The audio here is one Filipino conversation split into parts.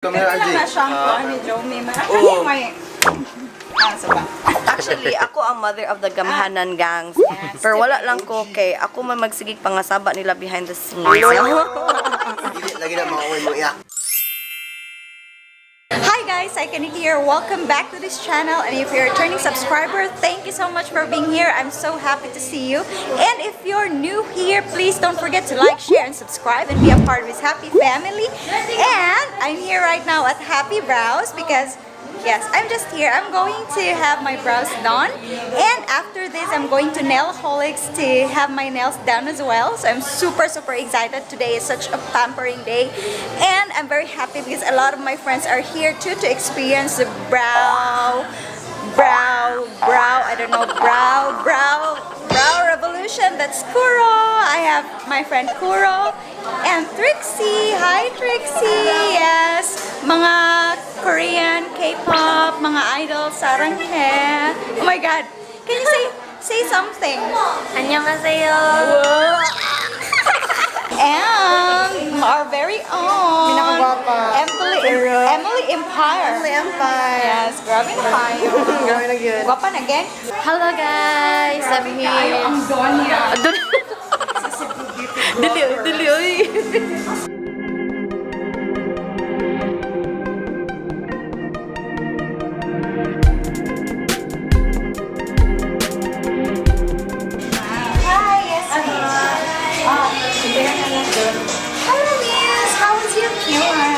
Actually, ako ang mother of the Gamhanan gangs. Pero wala lang ko kay ako man magsigig pangasaba nila behind the scenes. Lagi na makauwi mo iyak. Hi guys, Aiken here. Welcome back to this channel, and if you're a returning subscriber, thank you so much for being here. I'm so happy to see you. And if you're new here, please don't forget to like, share, and subscribe and be a part of this happy family. And I'm here right now at Happy Brows because yes, I'm just here. I'm going to have my brows done, and after this I'm going to Nailholics to have my nails done as well. So I'm super excited. Today is such a pampering day, and I'm very happy because a lot of my friends are here too to experience the brow revolution. That's Kuro. I have my friend Kuro and Trixie. Hi Trixie. Yes, mga Korean K-pop, mga idols, saranghae. Oh my God, can you say something? Annyeonghaseyo. And our very own Emily Empire. Yes, grabe na tayo. Gawin na yun. Guwapa na, gang. Hello guys, I'm here. Ang Donya. Dili. Hi, yes. Hello, miss. How was your Q1?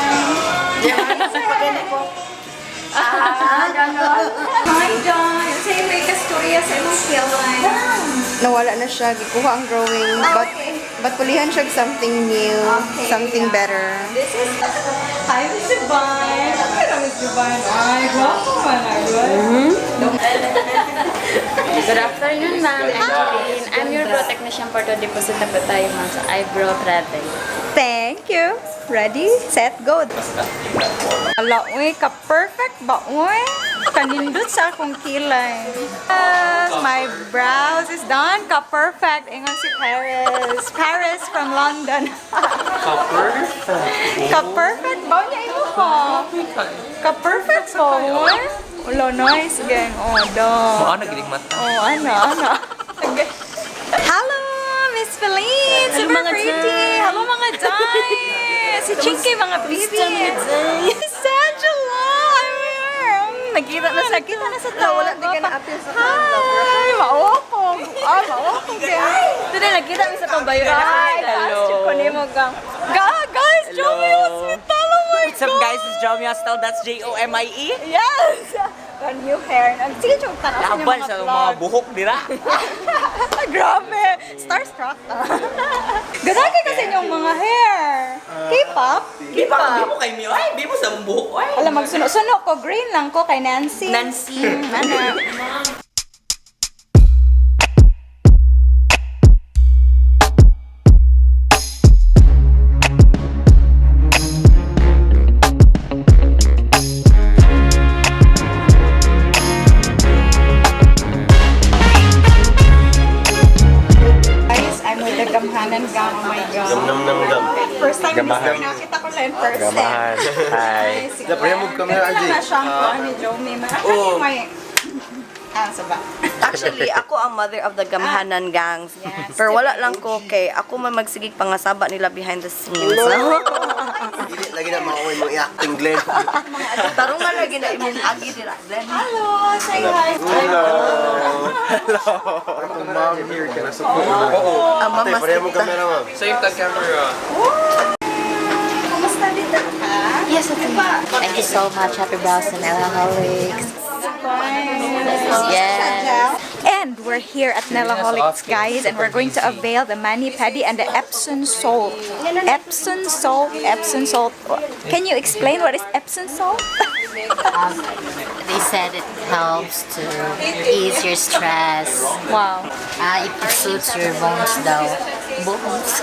Hi, Don. Say, may kasturya sa imong Q1. Nawala na siya, gikuha ang drawing, but pulihan siya something new, something better. This is... Hi, Miss Divine. Hello, Miss Divine. Ay, guwapo man na, Good afternoon, ma'am. Angeline. I'm your brow technician for today. Pusita po tayo, ma'am, sa eyebrow threading. Thank you. Ready, set, go. Ala, uy, ka-perfect ba, uy? Kanindot sa akong kilay. Yes, my brows is done. Ka-perfect. Ingon si Paris. Paris from London. Ka-perfect ba? Niya ito ko. Ka-perfect ba, uy? Ulo, nice, gang. Oh, dog. Ano giling mata? Oh, ano. Hello, Miss Feline. Super pretty. Hello, mga day. Si Chinky, mga baby. Miss Angela. Nakita na sa tao. Wala di ka na-appeal sa Hi. Maopong. Maopong. Today, nagkita mo sa pambayuran. Hello. Guys, Joey Hospital. Oh my What's up guys, it's Jomie Hostel, that's Jomie. Yes. The new hair. Sige, chong tanaw Laban sa mga buhok dira. Grabe! Starstruck. Ganagi kasi yung mga hair. K-pop? Di mo kay Mio, ay, di mo sa buhok, ay. Alam, magsuno-suno ko. Green lang ko kay Nancy. Ano? Gamhanan gang, oh my God. Gam. First time nakita ko lang in person. Hi. Dapat mo camera Ito aji. na shampoo ni Jomi. Ano may... Saba. Actually, ako ang mother of the Gamhanan gangs. Pero wala lang ko kay ako man magsigig pangasaba nila behind the scenes. Lagi na makauwi mo i-acting, Glenn. Tarong nga lagi na imong agi dira, Glenn. Hello, say hi. Ang mom here ka na support mo. Oo. Ang Ate, pareha mo camera, ma'am. Same tag camera. Kumusta dito ka? Yes, okay. Thank you so much. Happy brows and Nailholics. Yes. And we're here at Nailholics, guys, and we're going to avail the mani-pedi and the Epsom salt. Epsom salt. Can you explain what is Epsom salt? They said it helps to ease your stress. Wow. It suits your bones daw. Bones?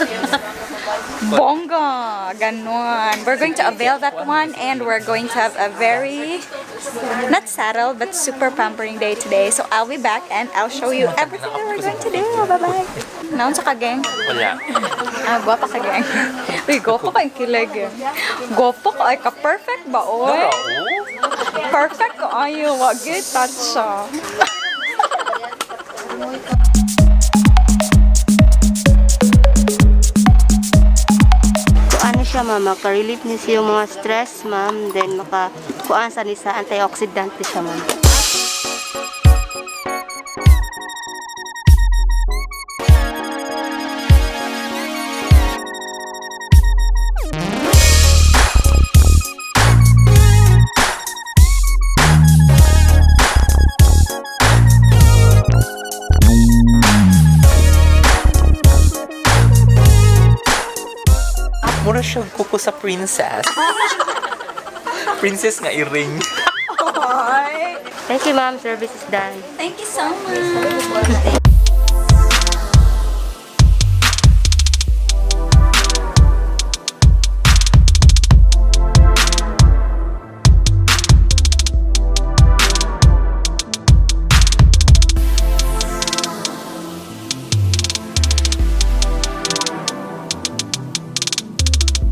Bongga! Ganon. We're going to avail that one and we're going to have a very, not settled, but super pampering day today. So I'll be back and I'll show you everything that we're going to do. Bye-bye. Naon sa kageng? Wala. Gwapa ka gang. Uy, gwapa ka yung kilig. Gwapa ka, ay ka-perfect ba, oy? Perfect ka, ayo. Wag it, touch siya. Ano siya ma'am, maka-relieve niya siya yung mga stress ma'am, then maka-kuan sa nisa antioxidant siya ma'am. Mura siya kuko sa princess. Princess nga i-ring. Thank you ma'am, service is done. Thank you so much.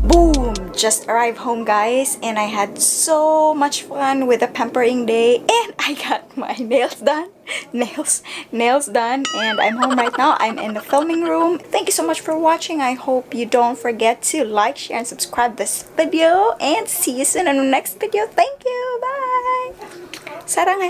Boom! Just arrived home, guys, and I had so much fun with the pampering day, and I got my nails done. Nails done, and I'm home right now. I'm in the filming room. Thank you so much for watching. I hope you don't forget to like, share, and subscribe this video, and see you soon in the next video. Thank you. Bye. Sarang